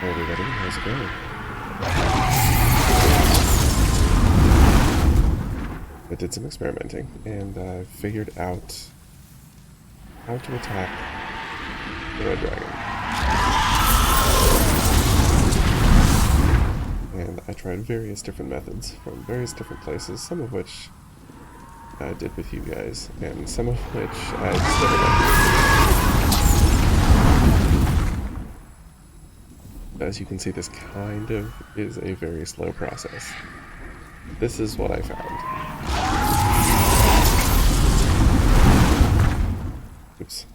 Hey everybody, how's it going? I did some experimenting and I figured out how to attack the red dragon. And I tried various different methods from various different places, some of which I did with you guys, and some of which I just never did. As you can see, this kind of is a very slow process. This is what I found. Oops.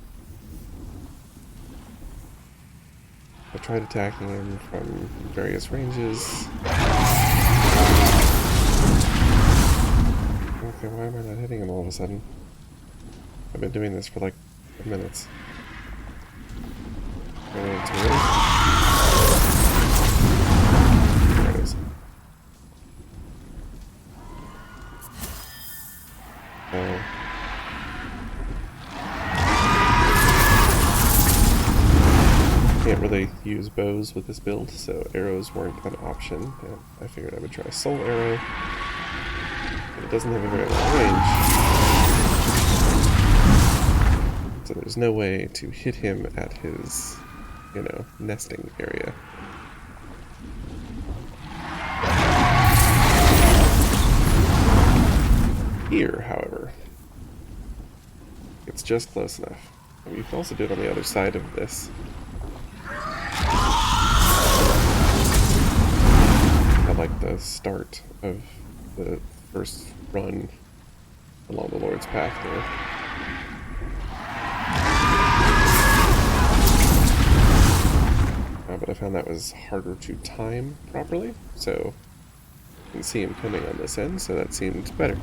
I tried attacking him from various ranges. Okay, why am I not hitting him all of a sudden? I've been doing this for like minutes. There it is. Oh. Can't really use bows with this build, so arrows weren't an option. And I figured I would try soul arrow. But it doesn't have a very long range. So there's no way to hit him at his, nesting area. Here, however, it's just close enough. And you can also do it on the other side of this. I like the start of the first run along the Lord's Path there. But I found that was harder to time properly, so you can see him coming on this end, so that seemed better.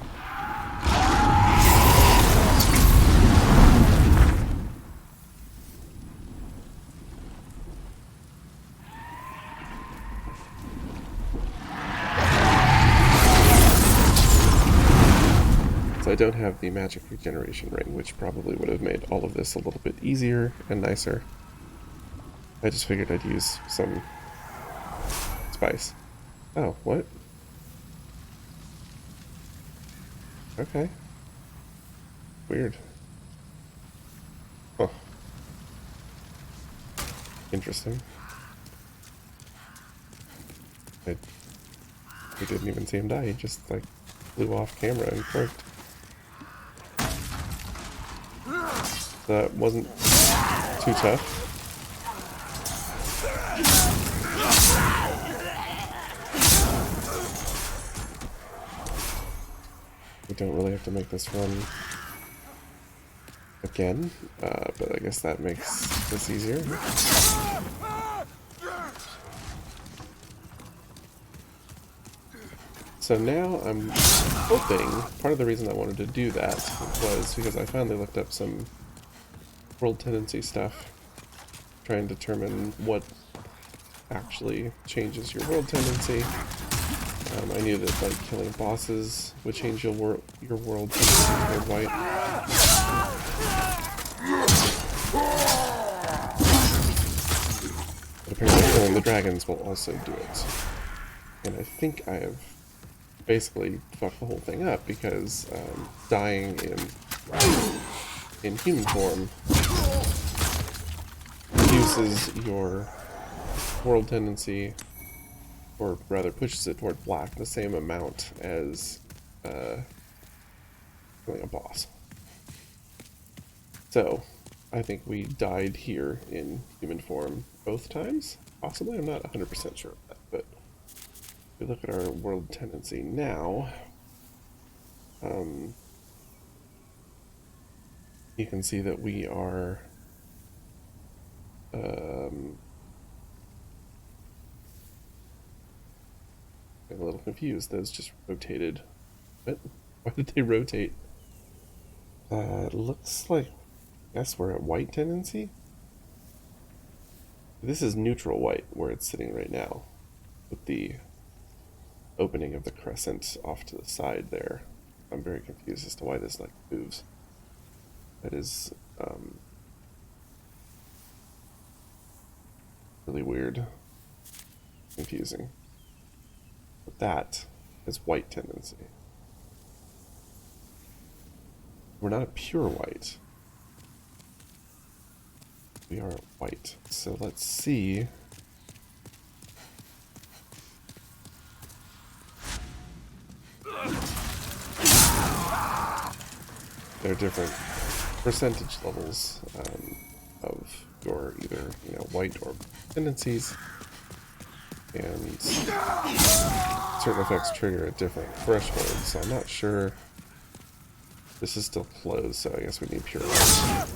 So I don't have the magic regeneration ring, which probably would have made all of this a little bit easier and nicer. I just figured I'd use some spice. Oh, what? Okay. Weird. Huh. Interesting. We didn't even see him die, he just, like, flew off camera and croaked. That wasn't too tough. We don't really have to make this run again, but I guess that makes this easier. So now I'm hoping, part of the reason I wanted to do that was because I finally looked up some world tendency stuff, trying to determine what actually changes your world tendency. I knew that like killing bosses would change your world tendency toward white. But apparently killing the dragons will also do it. And I think I have basically fucked the whole thing up because dying in human form reduces your world tendency, or rather pushes it toward black the same amount as killing a boss. So I think we died here in human form both times, possibly. I'm not 100% sure of that, but if we look at our world tendency now, you can see that we are I'm a little confused. Those just rotated. What? Why did they rotate? It looks like, I guess we're at white tendency. This is neutral white, where it's sitting right now, with the opening of the crescent off to the side there. I'm very confused as to why this like moves. That is really weird. confusing. But that is white tendency. We're not a pure white. We are white. So let's see. There are different percentage levels of your either white or tendencies, and certain effects trigger at different thresholds. So I'm not sure. This is still closed, so I guess we need pure white.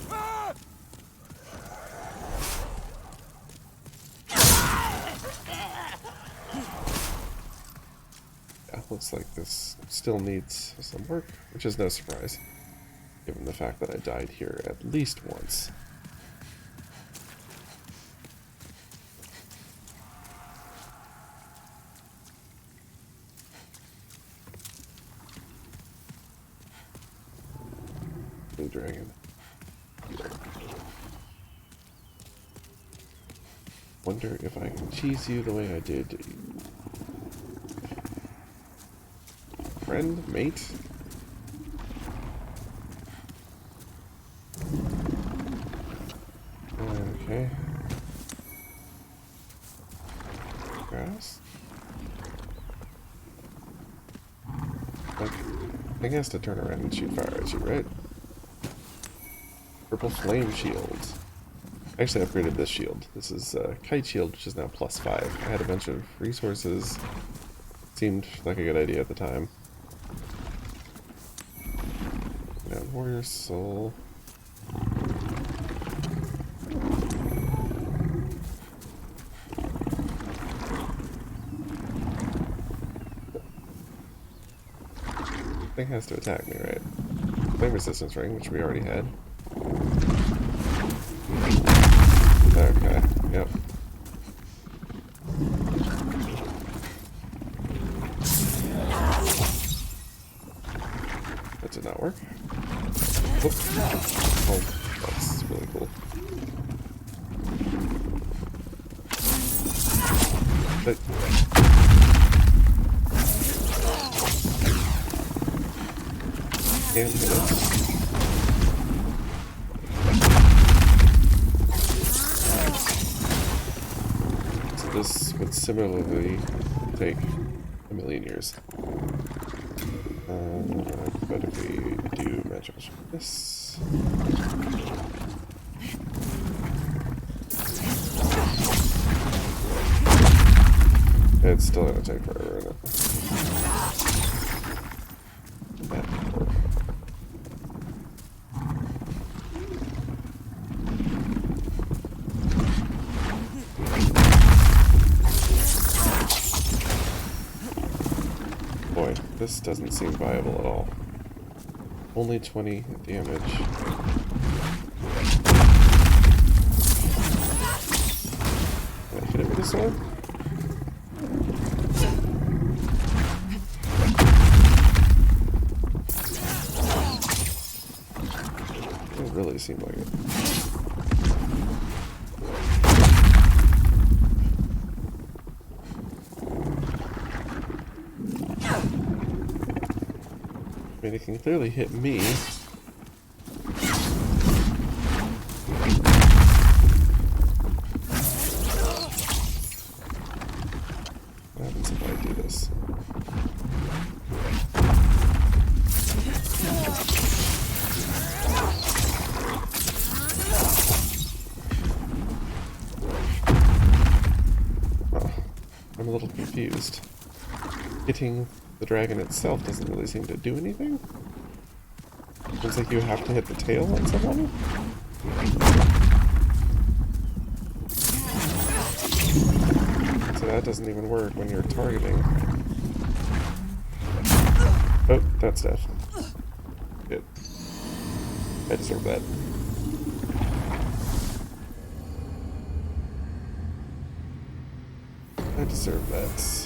Yeah, looks like this still needs some work, which is no surprise, given the fact that I died here at least once. Blue dragon. Wonder if I can cheese you the way I did. Friend? Mate? Okay. Grass? I think it has to turn around and shoot fire at you, right? Purple flame shield. I actually upgraded this shield. This is kite shield, which is now +5. I had a bunch of resources. Seemed like a good idea at the time. Warrior soul. Thing has to attack me, right? Flame resistance ring, which we already had. Okay, yep. That did not work. Oops. Oh, that's really cool. But can hit it. So this would similarly take a million years. But if we do magic this, it's still gonna take forever, isn't it? That didn't work. Boy, this doesn't seem viable at all. Only 20 damage. Can I hit it with a sword? It really seemed like it. I mean, it can clearly hit me. What happens if I do this? Oh, I'm a little confused. Hitting the dragon itself doesn't really seem to do anything. Seems like you have to hit the tail on someone. So that doesn't even work when you're targeting. Oh, that's death. Good. I deserve that. I deserve that.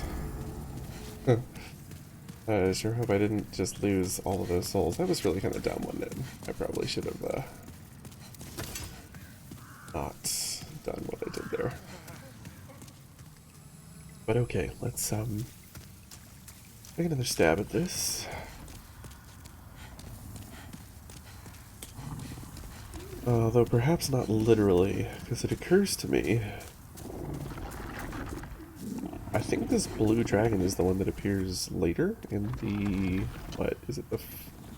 I sure hope I didn't just lose all of those souls. That was really kind of dumb, wasn't it? I probably should have not done what I did there. But okay, let's take another stab at this. Though perhaps not literally, because it occurs to me, I think this blue dragon is the one that appears later in the, what, is it the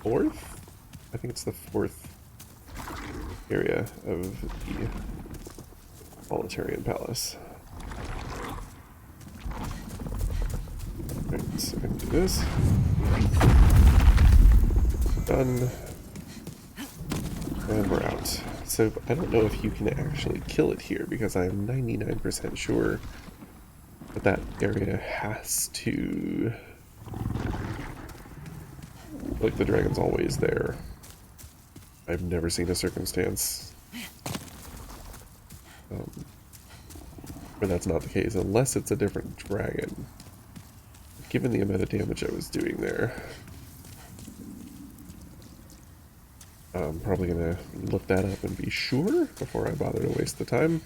fourth? I think it's the fourth area of the Upper Latria Palace. Right, so I can do this. Done. And we're out. So I don't know if you can actually kill it here, because I'm 99% sure that that area has to... Like, the dragon's always there. I've never seen a circumstance where that's not the case, unless it's a different dragon. Given the amount of damage I was doing there, I'm probably gonna look that up and be sure before I bother to waste the time.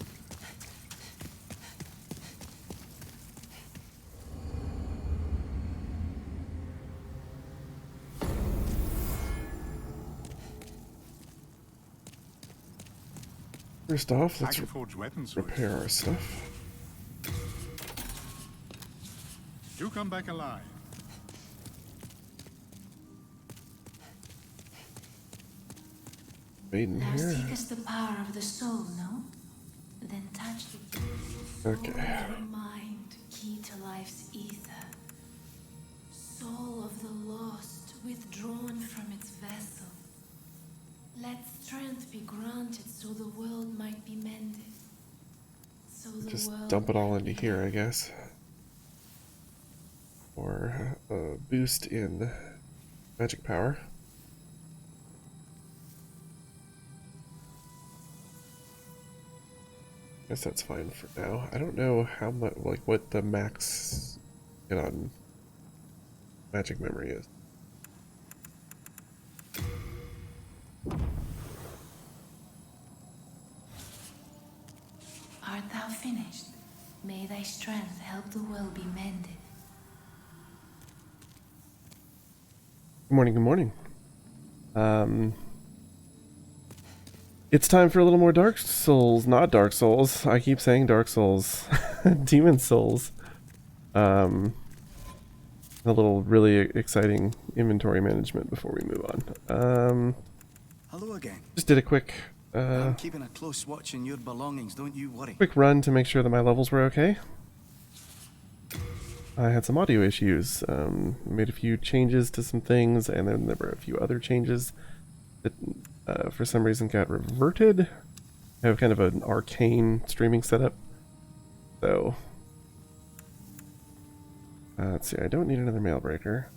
First off, let's repair our stuff. You come back alive. Maiden Thou here. seekest the power of the soul, no? Then touch the Okay. soul of the mind, key to life's ether. Soul of the lost, withdrawn from its vessel. Let strength be granted so the world might be mended. So the Just world dump it all might into be here, I guess. Or a boost in magic power. Guess that's fine for now. I don't know how much, like, what the max get on magic memory is. Art thou finished? May thy strength help the world be mended. Good morning, good morning. It's time for a little more Dark Souls, not Dark Souls. I keep saying Dark Souls. Demon Souls. A little really exciting inventory management before we move on. Hello again. Just did a quick I'm keeping a close watch on your belongings, don't you worry. quick run to make sure that my levels were okay. I had some audio issues, made a few changes to some things, and then there were a few other changes that for some reason got reverted. I have kind of an arcane streaming setup, so let's see, I don't need another mail breaker.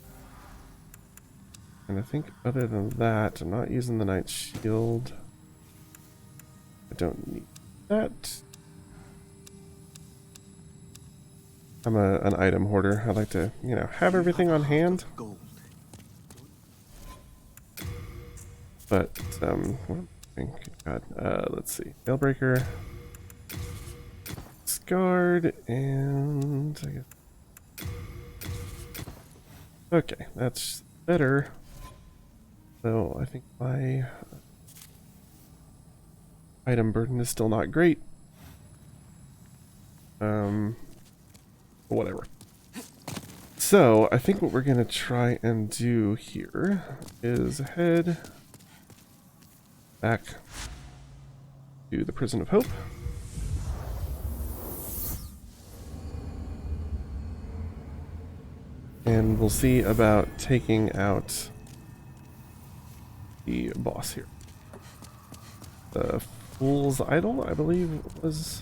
And I think other than that, I'm not using the Night Shield. I don't need that. I'm an item hoarder. I like to, you know, have everything on hand. Gold. But, what thing? God, let's see. Mailbreaker. Scarred, and I guess. Okay, that's better. So I think my item burden is still not great. Whatever. So I think what we're gonna try and do here is head back to the Prison of Hope. And we'll see about taking out the boss here. The Fool's Idol, I believe, was...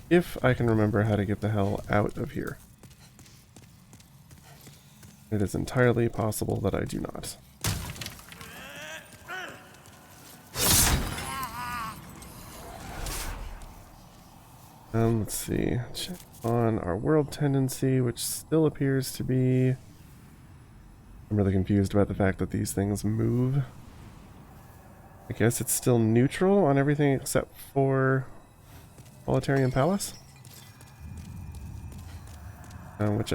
If I can remember how to get the hell out of here. It is entirely possible that I do not. Let's see. Check on our world tendency, which still appears to be... I'm really confused about the fact that these things move. I guess it's still neutral on everything except for Upper Latria Palace. which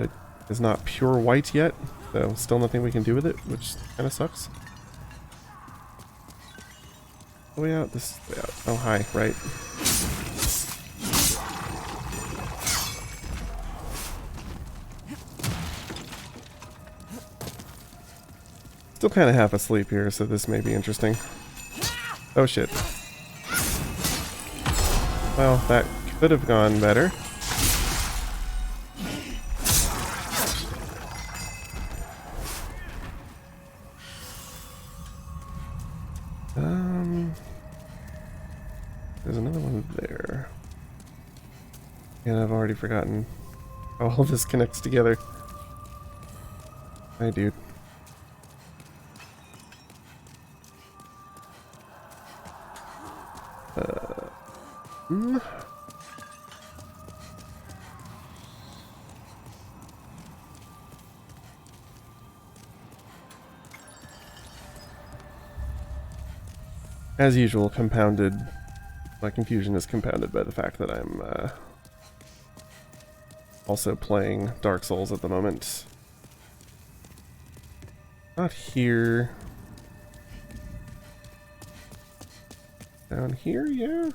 is not pure white yet, so still nothing we can do with it, which kind of sucks. The way out, this is the way out. Oh, hi, right. Still kind of half asleep here, so this may be interesting. Oh shit. Well, that could have gone better. There's another one there. And I've already forgotten how all this connects together. Hi, dude. As usual, my confusion is compounded by the fact that I'm also playing Dark Souls at the moment. Not here. Down here, yeah.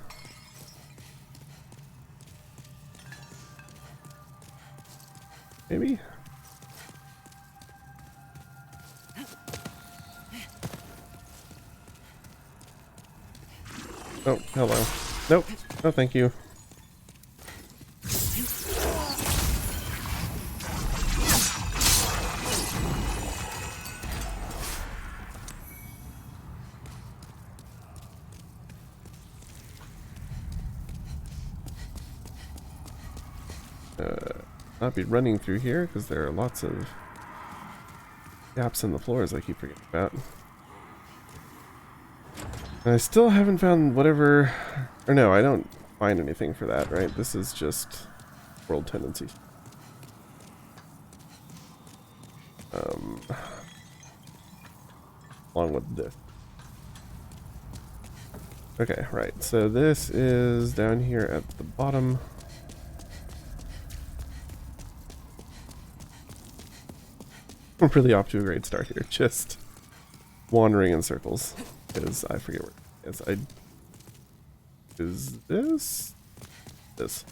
Maybe. Oh, hello. Nope. No, thank you. Not be running through here because there are lots of gaps in the floors I keep forgetting about. And I still haven't found whatever, or no, I don't find anything for that, right? This is just world tendency. Along with this. Okay, right, so this is down here at the bottom. I'm really off to a great start here, just wandering in circles, because I forget where it is. Is this? This.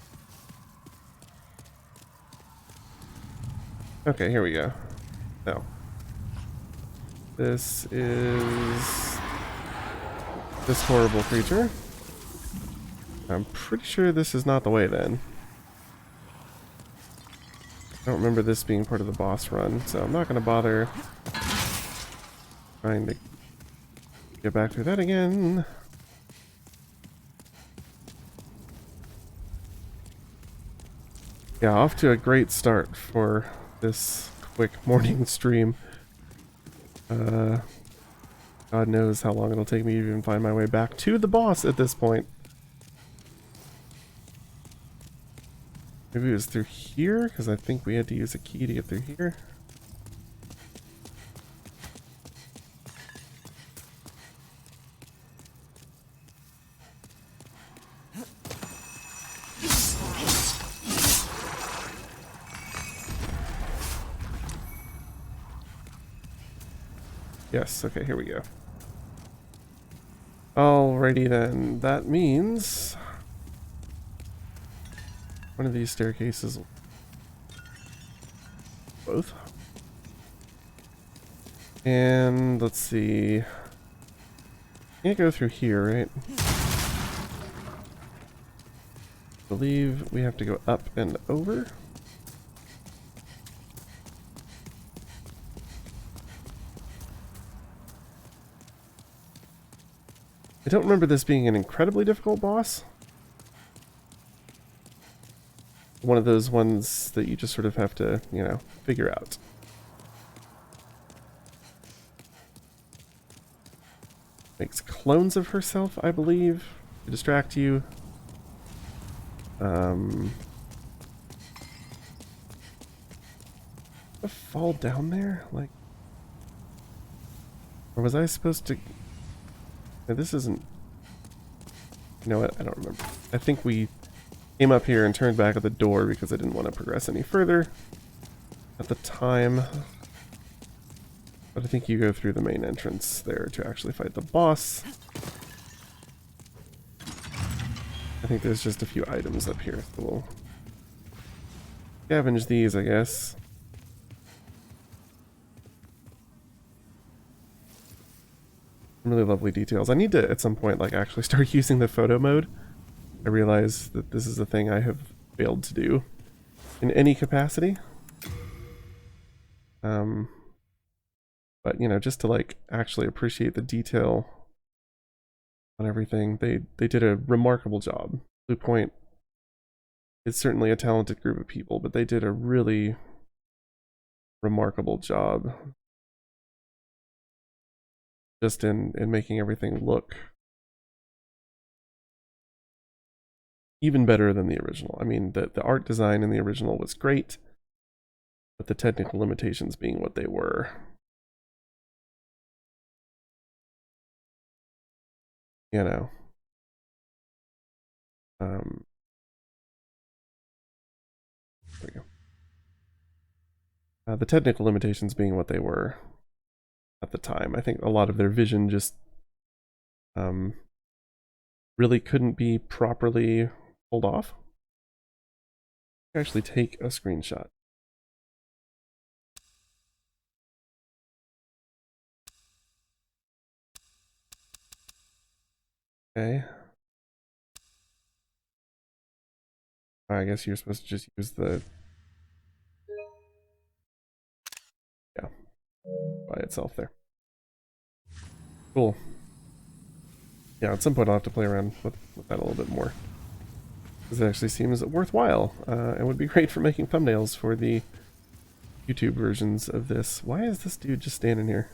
Okay, here we go. No. This is this horrible creature. I'm pretty sure this is not the way then. I don't remember this being part of the boss run, so I'm not going to bother trying to get back through that again. Yeah, off to a great start for this quick morning stream. God knows how long it'll take me to even find my way back to the boss at this point. Maybe it was through here, because I think we had to use a key to get through here. Yes, okay, here we go. Alrighty then, that means one of these staircases, both. And let's see, can't go through here, right? I believe we have to go up and over. I don't remember this being an incredibly difficult boss. One of those ones that you just sort of have to, you know, figure out. Makes clones of herself, I believe, to distract you. I fall down there? Like, or was I supposed to... No, this isn't... You know what? I don't remember. I think we came up here and turned back at the door because I didn't want to progress any further. at the time. But I think you go through the main entrance there to actually fight the boss. I think there's just a few items up here, so we'll scavenge these, I guess. Really lovely details. I need to, at some point, like, actually start using the photo mode. I realize that this is a thing I have failed to do in any capacity. But, you know, just to, like, actually appreciate the detail on everything, they did a remarkable job. Blue Point is certainly a talented group of people, but they did a really remarkable job just in making everything look even better than the original. I mean, the art design in the original was great, but the technical limitations being what they were. You know. There we go. The technical limitations being what they were at the time. I think a lot of their vision just really couldn't be properly pulled off. Actually take a screenshot. Okay. I guess you're supposed to just use the... Yeah. By itself there. Cool. Yeah, at some point I'll have to play around with that a little bit more. Because it actually seems worthwhile. And would be great for making thumbnails for the YouTube versions of this. Why is this dude just standing here?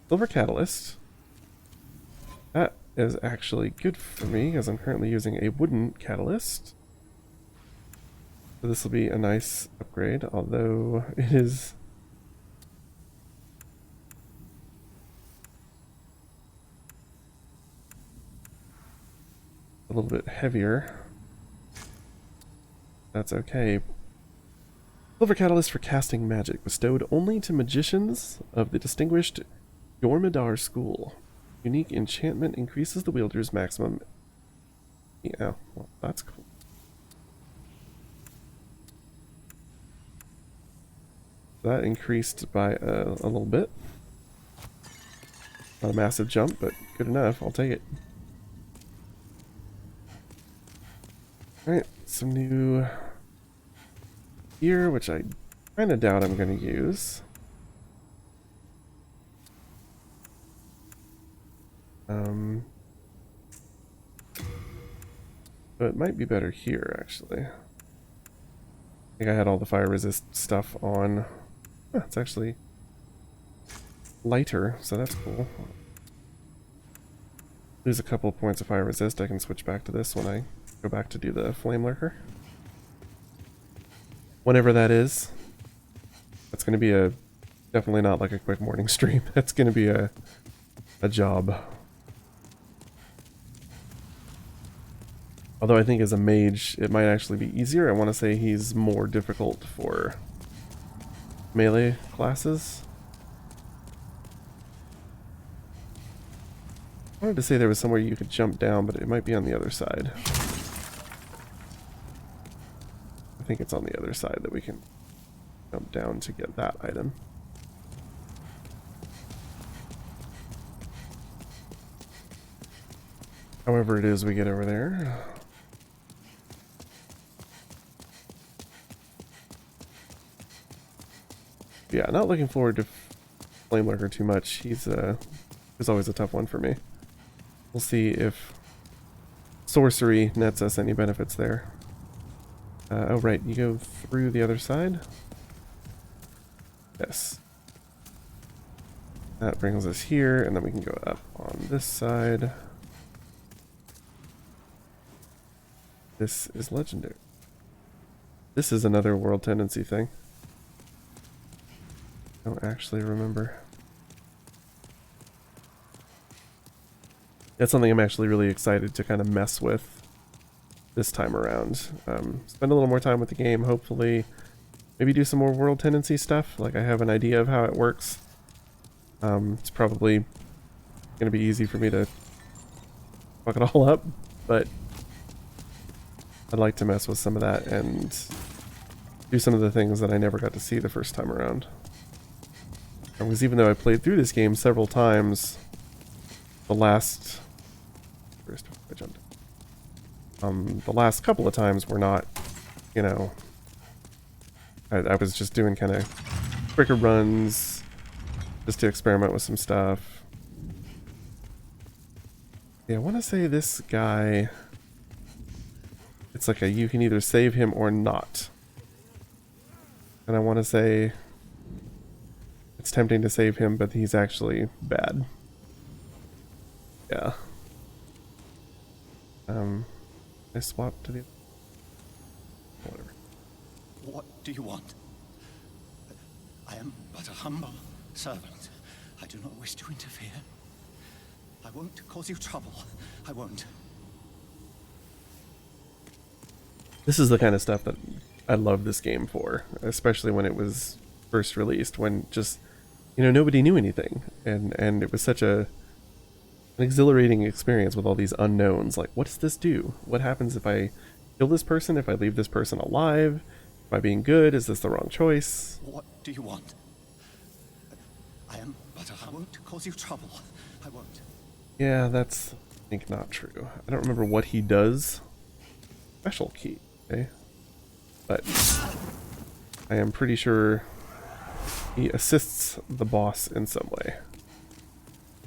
Silver Catalyst. That is actually good for me, because I'm currently using a wooden catalyst. So this will be a nice upgrade, although it is... a little bit heavier. That's okay. Silver Catalyst for casting magic, bestowed only to magicians of the distinguished Yormidar school. Unique enchantment increases the wielder's maximum... Yeah, well, that's cool. That increased by a little bit. Not a massive jump, but good enough. I'll take it. Alright, some new gear, which I kind of doubt I'm going to use. But it might be better here, actually. I think I had all the fire resist stuff on. It's actually lighter, so that's cool. Lose a couple of points of fire resist. I can switch back to this when I go back to do the flame lurker. Whenever that is. That's going to be definitely not like a quick morning stream. That's going to be a job. Although I think as a mage, it might actually be easier. I want to say he's more difficult for melee classes. I wanted to say there was somewhere you could jump down, but it might be on the other side. I think it's on the other side that we can jump down to get that item. However it is we get over there. Yeah, not looking forward to Flame Lurker too much. He's always a tough one for me. We'll see if sorcery nets us any benefits there. Oh right, you go through the other side? Yes. That brings us here, and then we can go up on this side. This is legendary. This is another world tendency thing. I don't actually remember. That's something I'm actually really excited to kind of mess with this time around. Spend a little more time with the game, hopefully. Maybe do some more world tendency stuff. Like, I have an idea of how it works. It's probably going to be easy for me to fuck it all up, but I'd like to mess with some of that and do some of the things that I never got to see the first time around. Because even though I played through this game several times, the last... First, I jumped. The last couple of times were not, you know... I was just doing kind of quicker runs, just to experiment with some stuff. Yeah, I want to say this guy... It's like you can either save him or not. And I want to say it's tempting to save him, but he's actually bad. Yeah. I swapped to the... Whatever. What do you want? I am but a humble servant. I do not wish to interfere. I won't cause you trouble. I won't. This is the kind of stuff that I love this game for, especially when it was first released, when just, you know, nobody knew anything, and it was such an exhilarating experience with all these unknowns. Like, what does this do? What happens if I kill this person? If I leave this person alive? Am I being good? Is this the wrong choice? What do you want? I am but I won't cause you trouble. I won't. Yeah, that's, I think, not true. I don't remember what he does. Special key, okay? But I am pretty sure he assists the boss in some way.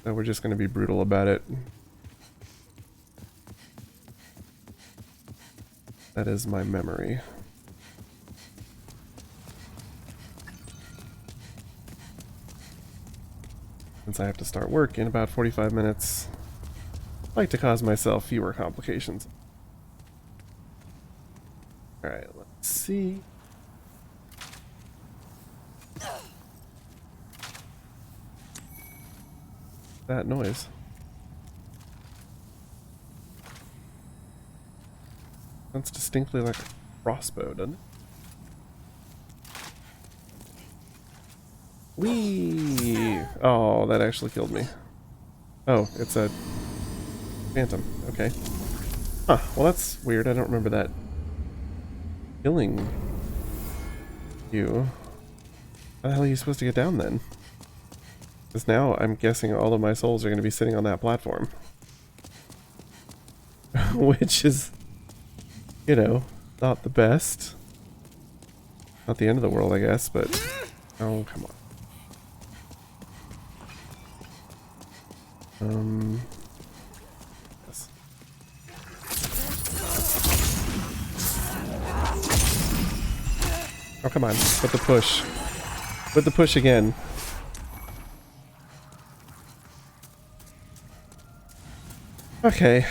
So we're just going to be brutal about it. That is my memory. Since I have to start work in about 45 minutes, I like to cause myself fewer complications. Alright, let's see. That noise. Sounds distinctly like a crossbow, doesn't it? Whee! Oh, that actually killed me. Oh, it's a phantom. Okay. Huh, well that's weird. I don't remember that killing you. How the hell are you supposed to get down then? Because now I'm guessing all of my souls are going to be sitting on that platform. Which is, you know, not the best. Not the end of the world, I guess, but... Oh, come on. Yes. Oh, come on. Put the push. Put the push again. Okay.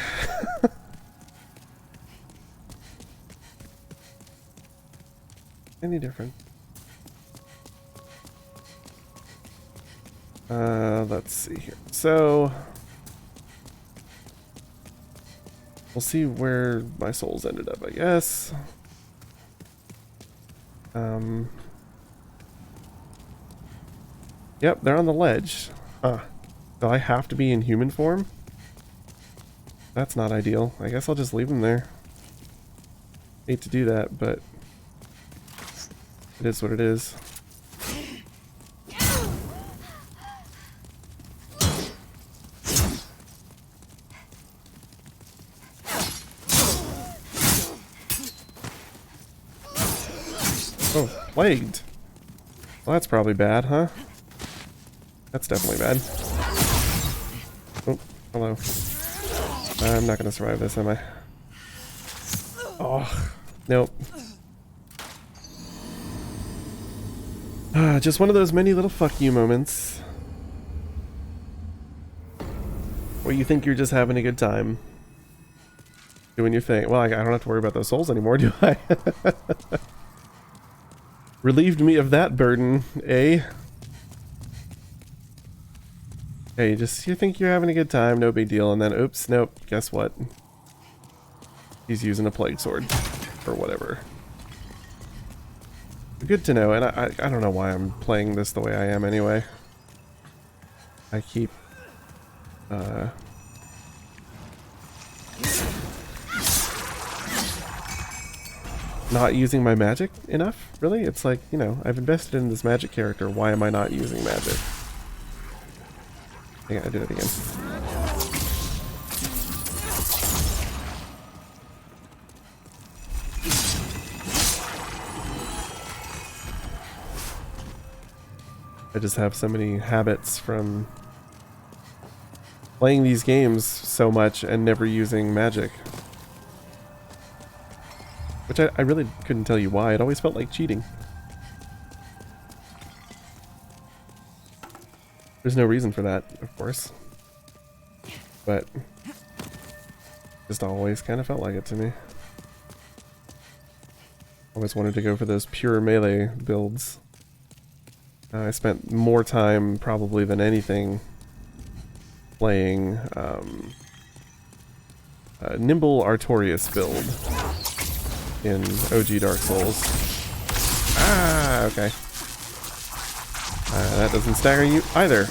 Any different? Let's see here. So we'll see where my souls ended up, I guess. Yep, they're on the ledge. Huh. Do I have to be in human form? That's not ideal. I guess I'll just leave them there. Hate to do that, but it is what it is. Oh, plagued. Well, that's probably bad, huh? That's definitely bad. Oh, hello. I'm not gonna survive this, am I? Oh, nope. Just one of those many little fuck you moments. Where you think you're just having a good time. Doing your thing. Well, I don't have to worry about those souls anymore, do I? Relieved me of that burden, eh? Hey, you think you're having a good time, no big deal, and then oops, nope, guess what? he's using a plague sword or whatever. Good to know, and I don't know why I'm playing this the way I am anyway. I keep not using my magic enough, really. It's like, you know, I've invested in this magic character, why am I not using magic? Yeah, I did it again. I just have so many habits from playing these games so much and never using magic. Which I really couldn't tell you why. It always felt like cheating. There's no reason for that, of course. But just always kind of felt like it to me. Always wanted to go for those pure melee builds. I spent more time probably than anything playing Nimble Artorias build in OG Dark Souls. Ah, okay. That doesn't stagger you either.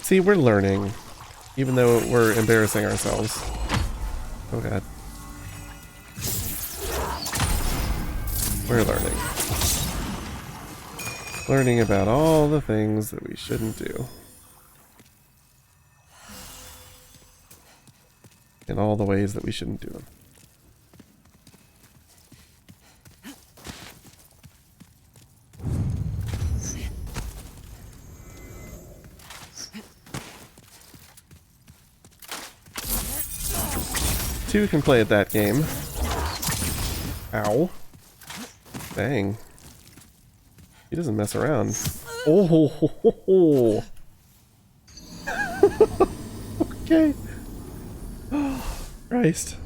See, we're learning, even though we're embarrassing ourselves. Oh god. We're learning. Learning about all the things that we shouldn't do. In all the ways that we shouldn't do them. Two can play at that game. Ow. Dang. He doesn't mess around. Oh. Okay. Oh, Christ.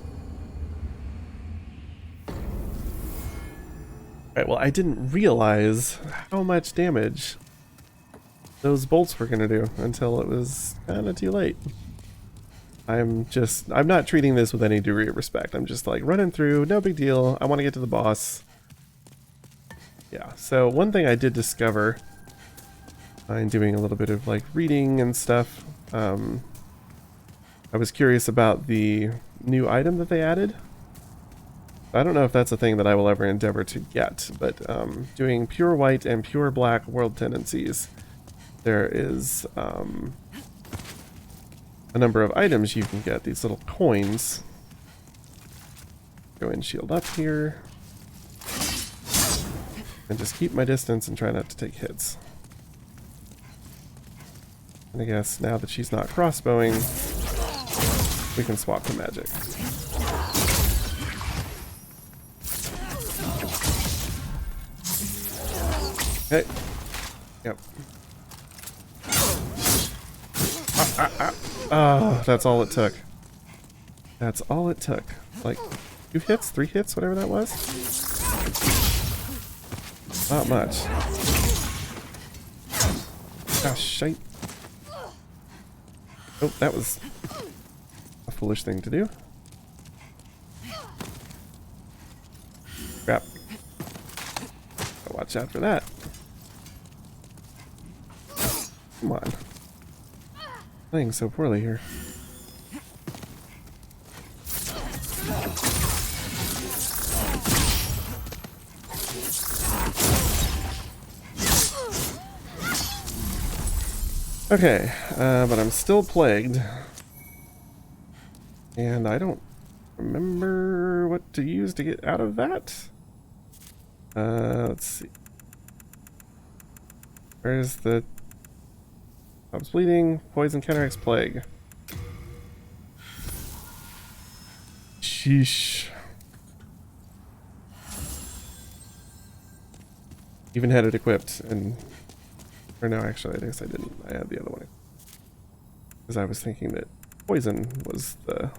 Alright, well, I didn't realize how much damage those bolts were gonna do until it was kinda too late. I'm not treating this with any degree of respect. I'm just like running through, no big deal. I want to get to the boss. Yeah, so one thing I did discover in doing a little bit of like reading and stuff, I was curious about the new item that they added. I don't know if that's a thing that I will ever endeavor to get, but doing pure white and pure black world tendencies, there is a number of items you can get, these little coins. Go and shield up here. And just keep my distance and try not to take hits. And I guess now that she's not crossbowing, we can swap to magic. Okay. Yep. Oh, that's all it took. That's all it took. Like, 2 hits? 3 hits? Whatever that was? Not much. Ah, shite. Oh, that was a foolish thing to do. Crap. Gotta watch out for that. Come on. Playing so poorly here. Okay, but I'm still plagued. And I don't remember what to use to get out of that. Let's see. Where's the... Stops bleeding, poison counteracts plague. Sheesh. Even had it equipped, and... Or no, actually, I guess I didn't. I had the other one. Because I was thinking that poison was the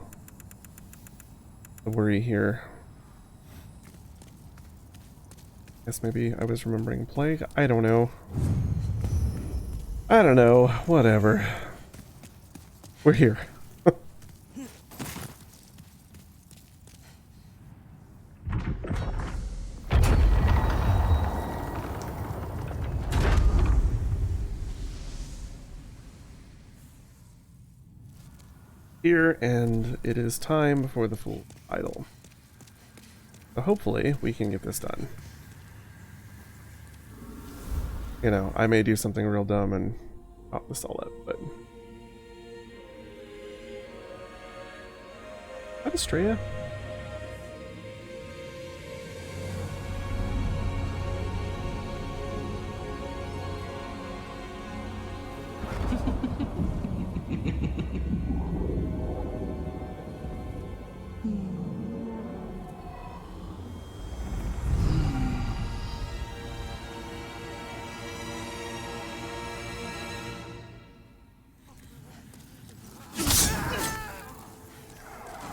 worry here. Guess maybe I was remembering plague? I don't know. I don't know. Whatever. We're here. here, and it is time for the full idol. So hopefully we can get this done. You know, I may do something real dumb and pop this all up, but... Is that Estrella?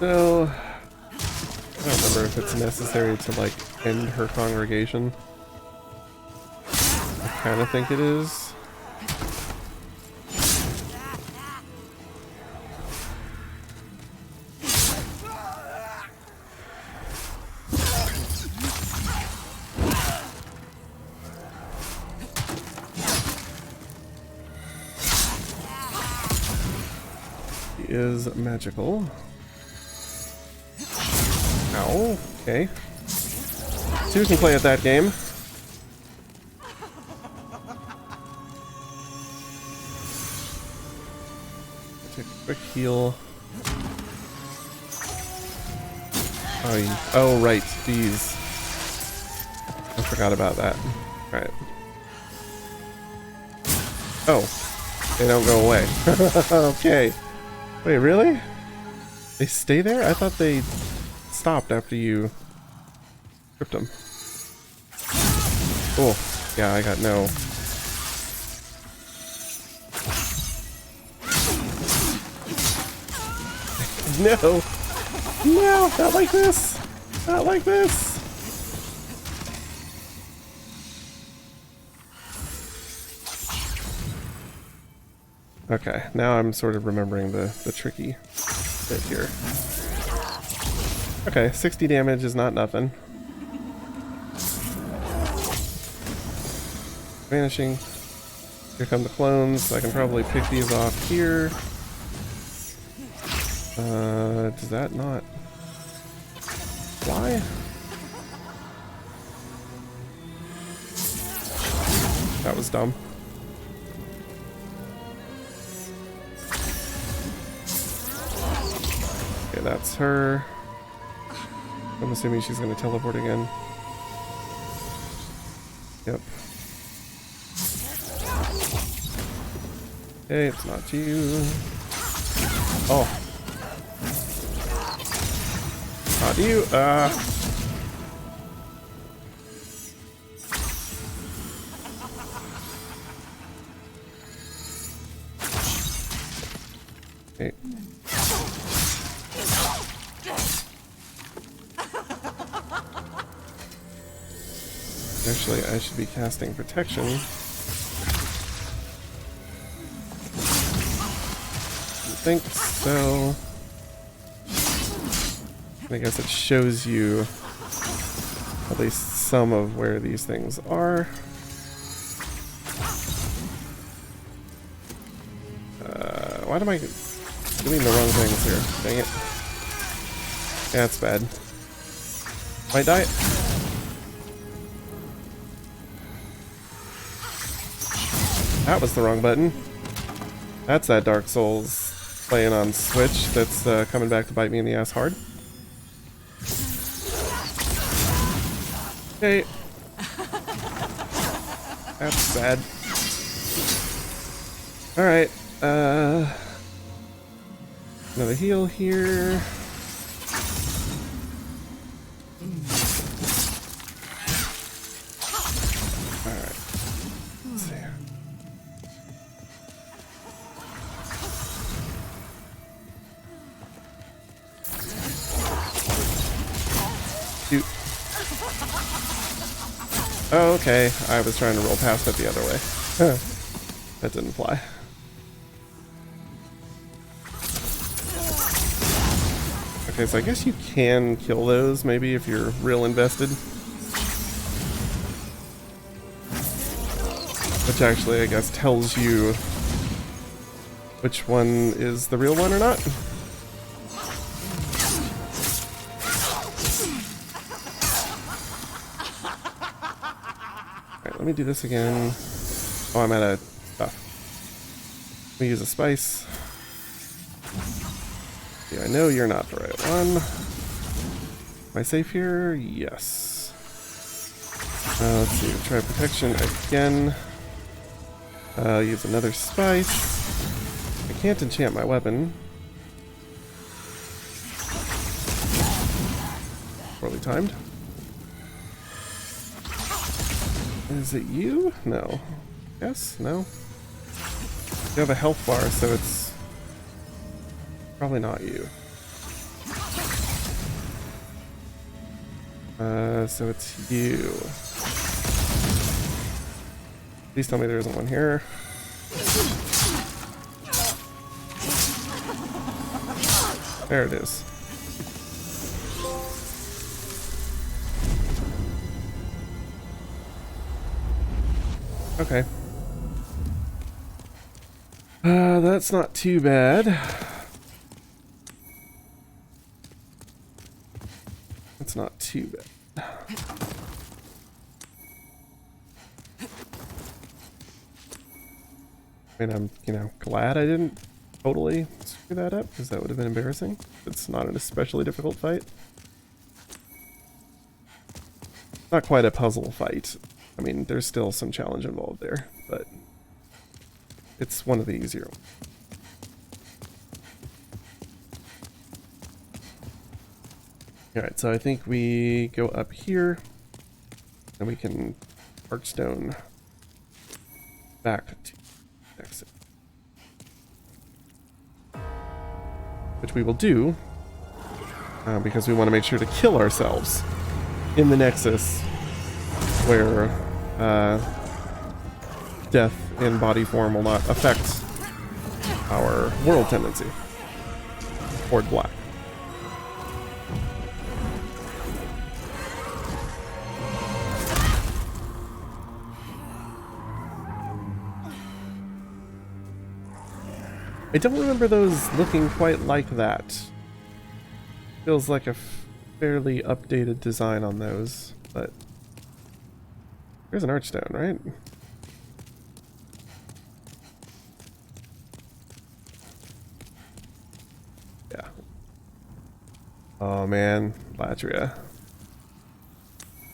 So, I don't remember if it's necessary to, like, end her congregation. I kind of think it is. She is magical. Ow, okay. Two can play at that game. Take a quick heal. Oh, right, these. I forgot about that. Alright. Oh, they don't go away. Okay. Wait, really? They stay there? I thought they stopped after you tripped them. Oh, yeah, I got no. No! No! Not like this! Not like this! Okay, now I'm sort of remembering the tricky bit here. Okay, 60 damage is not nothing. Vanishing. Here come the clones. I can probably pick these off here. Does that not fly? That was dumb. Okay, that's her. I'm assuming she's going to teleport again. Yep. Okay, it's not you. Oh. Not you. Okay. Actually, I should be casting protection. I think so. I guess it shows you at least some of where these things are. Why am I doing the wrong things here? Dang it. Yeah, that's bad. Might die. That was the wrong button. That's that Dark Souls playing on Switch that's coming back to bite me in the ass hard. Okay. That's bad. Alright, another heal here. Alright. Let's see. Shoot. Oh, okay. I was trying to roll past it the other way. That didn't fly. Okay, so I guess you can kill those, maybe, if you're real invested. Which actually, I guess, tells you which one is the real one or not. let me do this again. Oh, I'm out of stuff. Let me use a spice. Yeah, I know you're not the right one. Am I safe here? Yes. Let's see, try protection again. Use another spice. I can't enchant my weapon. Poorly timed. Is it you? No. Yes? No? You have a health bar, so it's probably not you. So it's you. Please tell me there isn't one here. There it is. Okay. That's not too bad. That's not too bad. I mean, I'm, glad I didn't totally screw that up, because that would have been embarrassing. It's not an especially difficult fight. Not quite a puzzle fight. I mean, there's still some challenge involved there, but it's one of the easier ones. Alright, so I think we go up here, and we can archstone back to Nexus. Which we will do, because we want to make sure to kill ourselves in the Nexus, where death in body form will not affect our world tendency toward black. I don't remember those looking quite like that. Feels like a fairly updated design on those, but there's an archstone, right? Yeah. Oh man, Latria.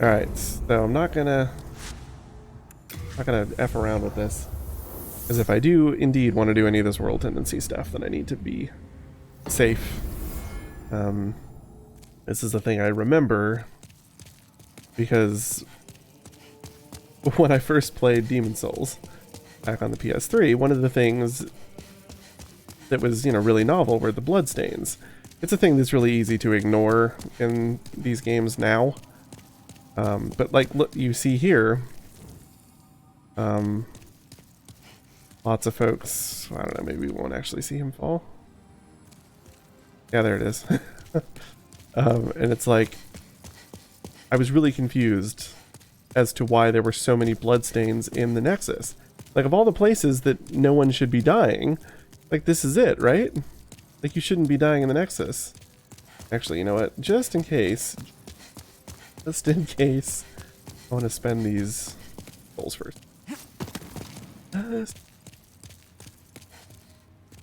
Alright, so I'm not gonna F around with this. Because if I do indeed want to do any of this world tendency stuff, then I need to be safe. This is the thing I remember, because when I first played Demon Souls back on the PS3, one of the things that was, really novel were the bloodstains. It's a thing that's really easy to ignore in these games now. But like, look, you see here, lots of folks, I don't know, maybe we won't actually see him fall. Yeah, there it is. And it's like, I was really confused as to why there were so many bloodstains in the Nexus. Like, of all the places that no one should be dying, like, this is it, right? Like, you shouldn't be dying in the Nexus. Actually, you know what? Just in case, I want to spend these souls first.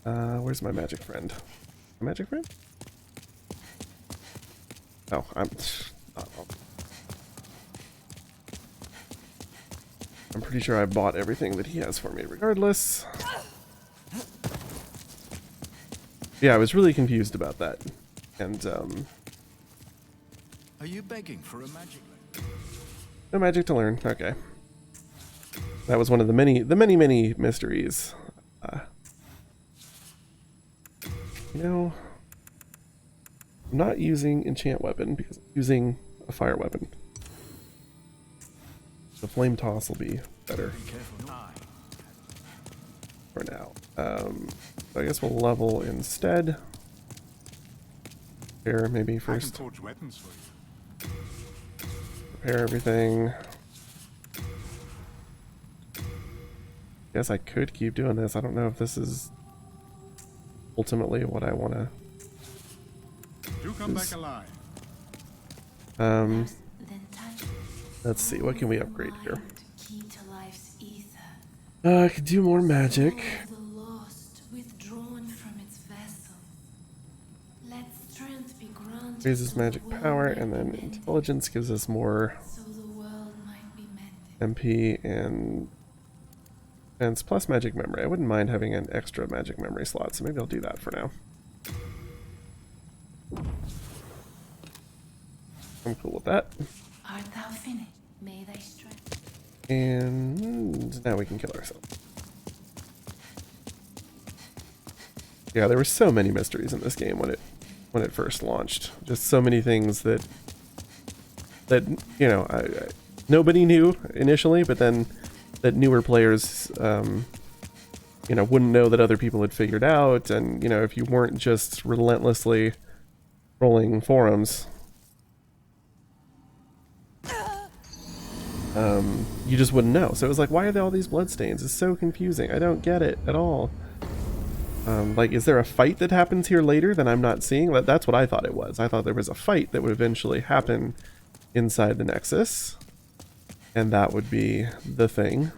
Where's my magic friend? My magic friend? Oh, I'm pretty sure I bought everything that he has for me regardless. Yeah, I was really confused about that. And, Are you begging for a magic? no magic to learn. Okay. That was one of the many mysteries. I'm not using enchant weapon because I'm using a fire weapon. The flame toss will be better for now. So I guess we'll level instead. Prepare maybe first. I can forge weapons for you. Prepare everything. Guess I could keep doing this. I don't know if this is ultimately what I want to. Do come back alive. Let's see, what can we upgrade here? Key to I could do more magic. Soul of the lost withdrawn from its vessel. Let strength be granted Raises so the magic world power, might and be then mended. intelligence gives us more So the world might be mended. MP and defense plus magic memory. I wouldn't mind having an extra magic memory slot, so maybe I'll do that for now. I'm cool with that. Art thou finished? May thy strength. And now we can kill ourselves. Yeah, there were so many mysteries in this game when it first launched. Just so many things that you know, nobody knew initially, but then that newer players you know, wouldn't know that other people had figured out. And you know, if you weren't just relentlessly rolling forums, you just wouldn't know. So it was like, why are there all these bloodstains? It's so confusing. I don't get it at all. Like, is there a fight that happens here later that I'm not seeing? That's what I thought it was. I thought there was a fight that would eventually happen inside the Nexus, and that would be the thing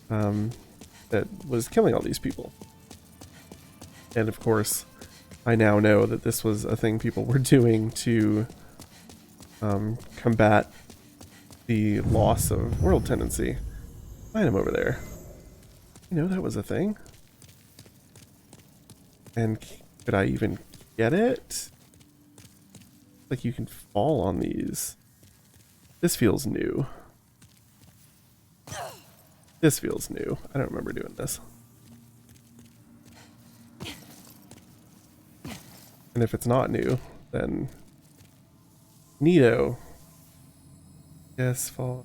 that was killing all these people. And of course, I now know that this was a thing people were doing to combat the loss of world tendency. Find him over there. You know, that was a thing. And could I even get it? Like, you can fall on these. This feels new. This feels new. I don't remember doing this. And if it's not new, then neato. Yes, fall.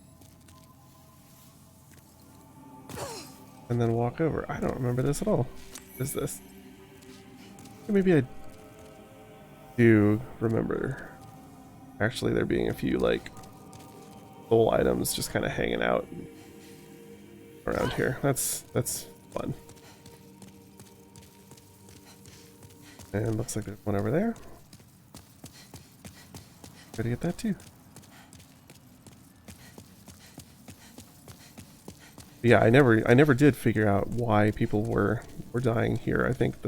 And then walk over. I don't remember this at all. What is this? Maybe I do remember actually there being a few like soul items just kind of hanging out around here. That's fun. And looks like there's one over there. Gotta get that too. But yeah, I never did figure out why people were dying here. I think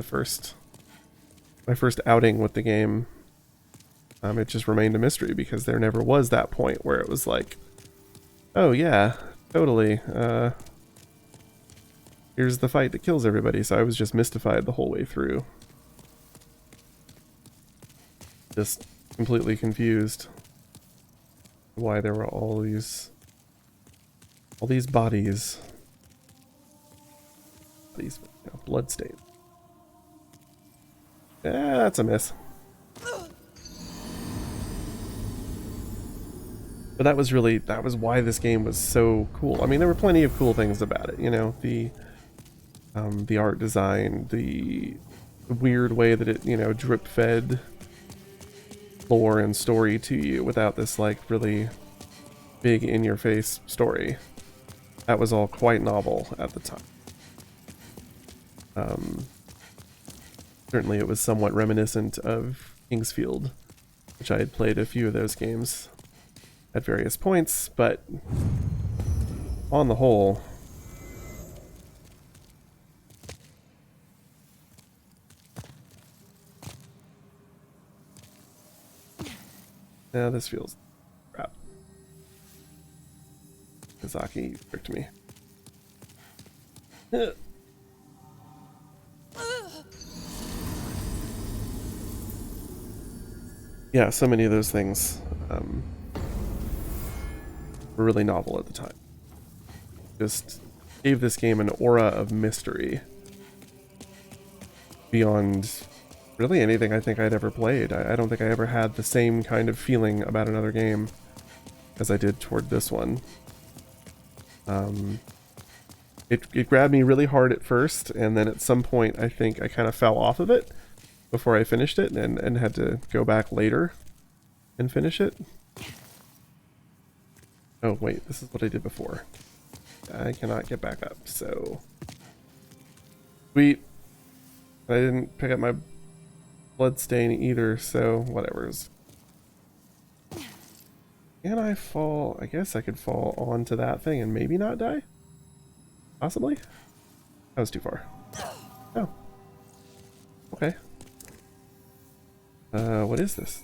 my first outing with the game, it just remained a mystery because there never was that point where it was like, oh yeah, totally, here's the fight that kills everybody. So I was just mystified the whole way through. Just completely confused why there were all these bodies. These, you know, bloodstains. Yeah, that's a miss. But that was why this game was so cool. I mean, there were plenty of cool things about it, you know, the art design, the weird way that it, you know, drip fed lore and story to you without this like really big in your face story. That was all quite novel at the time. Certainly it was somewhat reminiscent of Kingsfield, which I had played a few of those games at various points, but on the whole, yeah, this feels crap. Kazaki, you tricked me. Yeah, so many of those things were really novel at the time. Just gave this game an aura of mystery beyond really anything I think I'd ever played. I don't think I ever had the same kind of feeling about another game as I did toward this one. It grabbed me really hard at first, and then at some point I think I kind of fell off of it before I finished it, and had to go back later and finish it. Oh wait, this is what I did before. I cannot get back up, so... Sweet. I didn't pick up my bloodstain either, so whatever. Can I fall? I guess I could fall onto that thing and maybe not die? Possibly? That was too far. Oh. Okay. What is this?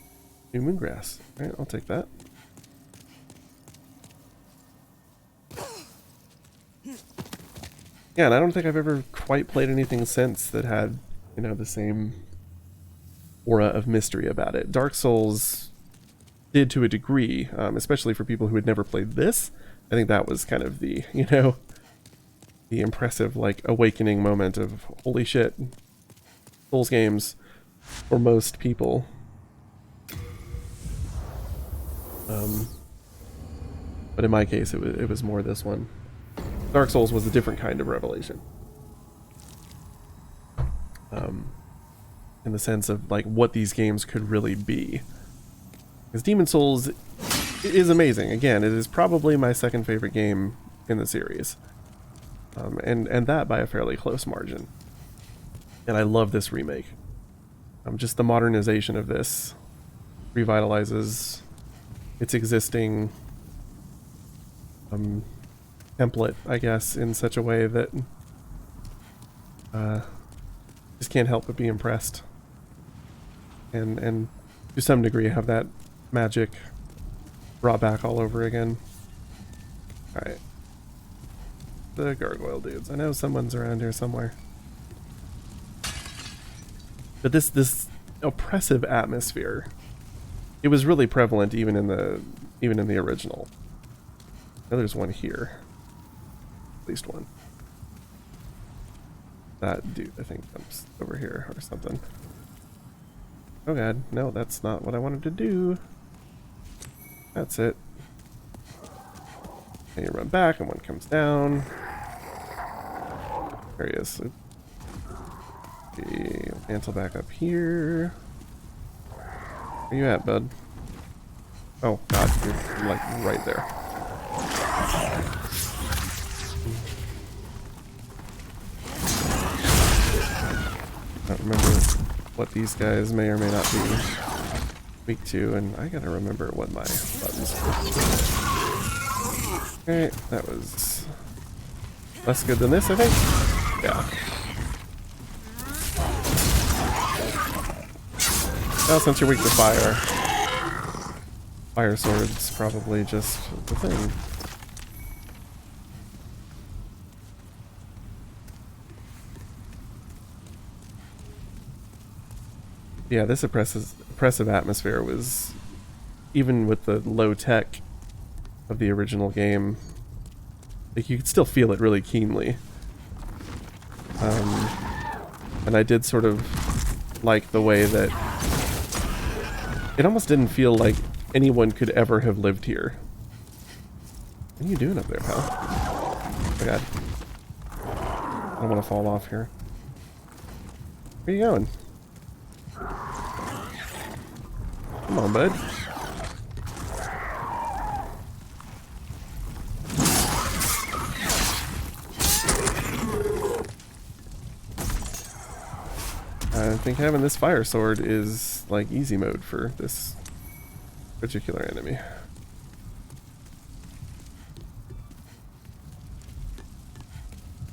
New moongrass. Alright, I'll take that. Yeah, and I don't think I've ever quite played anything since that had, you know, the same aura of mystery about it. Dark Souls did to a degree, especially for people who had never played this. I think that was kind of the, you know, the impressive, like, awakening moment of, holy shit, Souls games, for most people. But in my case, it was more this one. Dark Souls was a different kind of revelation. In the sense of, like, what these games could really be. Because Demon Souls is amazing. Again, it is probably my second favorite game in the series. And that by a fairly close margin. And I love this remake. Just the modernization of this revitalizes its existing template, I guess, in such a way that just can't help but be impressed. And to some degree have that magic brought back all over again. Alright. The gargoyle dudes. I know someone's around here somewhere. But this oppressive atmosphere, it was really prevalent even in the original. Now there's one here. At least one. That dude, I think, jumps over here or something. Oh god, no, that's not what I wanted to do. That's it. And you run back and one comes down. There he is. Okay, mantle back up here. Where you at, bud? Oh god, you're like right there. I don't remember what these guys may or may not be weak to, and I gotta remember what my buttons were. Okay, that was less good than this, I think. Yeah. Well, since you're weak to fire, fire sword's probably just the thing. Yeah, this oppressive atmosphere was, even with the low tech of the original game, like you could still feel it really keenly. And I did sort of like the way that it almost didn't feel like anyone could ever have lived here. What are you doing up there, pal? Oh my god. I don't want to fall off here. Where are you going? Come on, bud. I think having this fire sword is like easy mode for this particular enemy.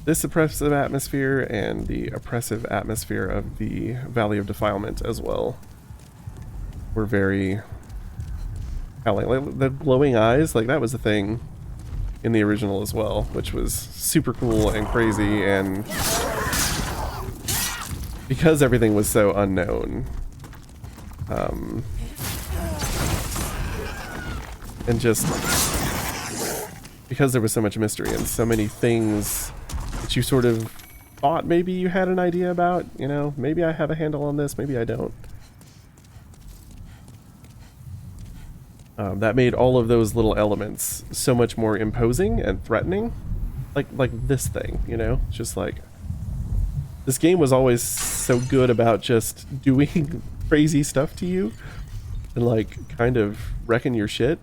This oppressive atmosphere and the oppressive atmosphere of the Valley of Defilement as well were very compelling. Like the glowing eyes, like that was a thing in the original as well, which was super cool and crazy, and because everything was so unknown, and just because there was so much mystery and so many things that you sort of thought maybe you had an idea about, you know, maybe I have a handle on this, maybe I don't. That made all of those little elements so much more imposing and threatening, like this thing, you know, just like this game was always so good about just doing crazy stuff to you and like kind of wrecking your shit,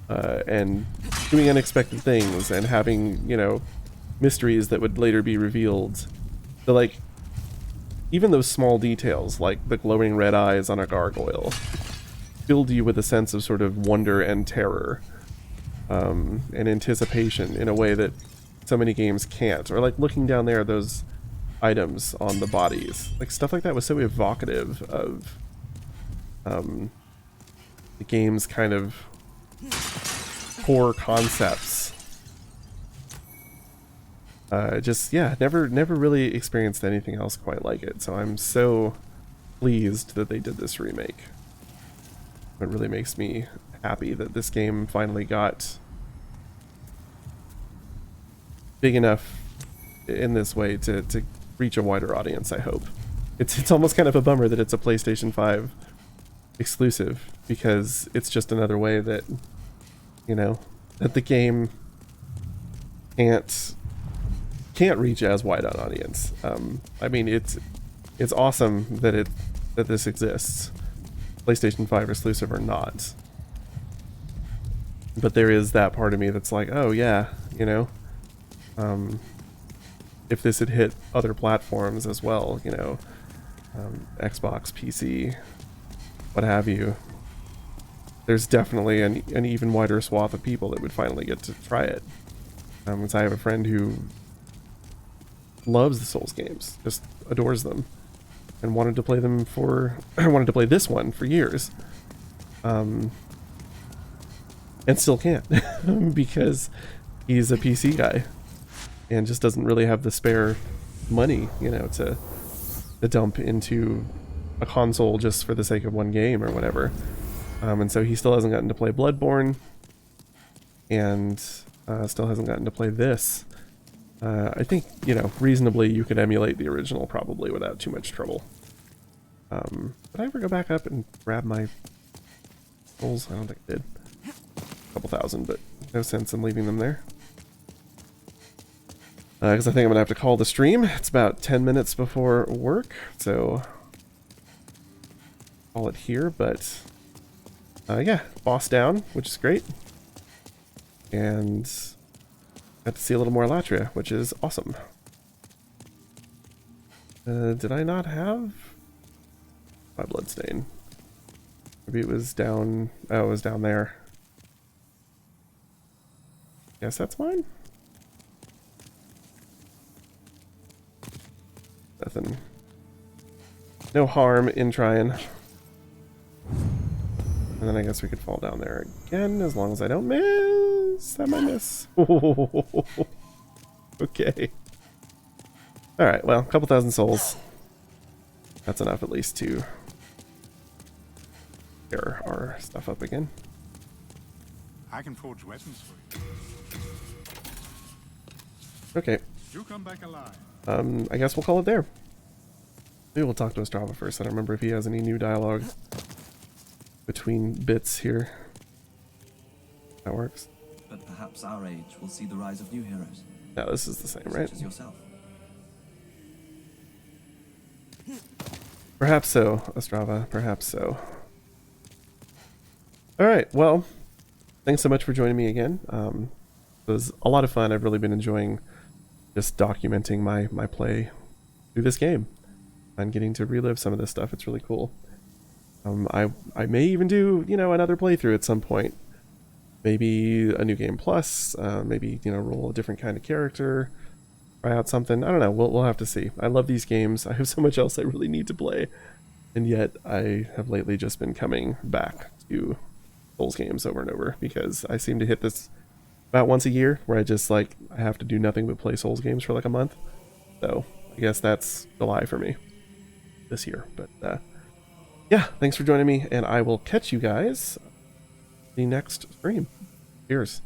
and doing unexpected things and having, you know, mysteries that would later be revealed. So like even those small details like the glowing red eyes on a gargoyle filled you with a sense of sort of wonder and terror, and anticipation in a way that so many games can't. Or like looking down there, those items on the bodies, like stuff like that was so evocative of the game's kind of core concepts. Just yeah, never really experienced anything else quite like it. So I'm so pleased that they did this remake. It really makes me happy that this game finally got big enough in this way to reach a wider audience, I hope. It's almost kind of a bummer that it's a PlayStation 5 exclusive, because it's just another way that, you know, that the game can't reach as wide an audience. I mean, it's awesome that this exists, PlayStation 5 exclusive or not. But there is that part of me that's like, oh yeah, you know, if this had hit other platforms as well, you know, Xbox, PC, what have you, there's definitely an even wider swath of people that would finally get to try it. Because I have a friend who loves the Souls games, just adores them, and wanted to play them for wanted to play this one for years, and still can't because he's a PC guy and just doesn't really have the spare money, you know, to dump into a console just for the sake of one game or whatever. And so he still hasn't gotten to play Bloodborne, and still hasn't gotten to play this. I think, you know, reasonably you could emulate the original probably without too much trouble. Did I ever go back up and grab my souls? I don't think I did. A couple thousand, but no sense in leaving them there. Because I think I'm going to have to call the stream. It's about 10 minutes before work, so call it here, but yeah, boss down, which is great. And got to see a little more Latria, which is awesome. Did I not have my bloodstain? Maybe it was down. Oh, it was down there. Guess that's mine. Nothing. No harm in trying. And then I guess we could fall down there again, as long as I don't miss. That might miss. Okay. Alright, well, a couple thousand souls. That's enough at least to pair our stuff up again. I can forge weapons for you. Okay. You come back alive. I guess we'll call it there. Maybe we'll talk to Ostrava first. I don't remember if he has any new dialogue between bits here. That works. But perhaps our age will see the rise of new heroes. No, this is the same, right? Such as yourself. Perhaps so, Ostrava. Perhaps so. Alright, well, thanks so much for joining me again. It was a lot of fun. I've really been enjoying just documenting my play through this game and getting to relive some of this stuff. It's really cool. I may even do, you know, another playthrough at some point. Maybe a new game plus, maybe, you know, roll a different kind of character, try out something. I don't know. We'll have to see. I love these games. I have so much else I really need to play, and yet I have lately just been coming back to Souls games over and over because I seem to hit this about once a year where I just like I have to do nothing but play Souls games for like a month. So I guess that's July for me this year. But yeah, thanks for joining me, and I will catch you guys the next stream. Cheers.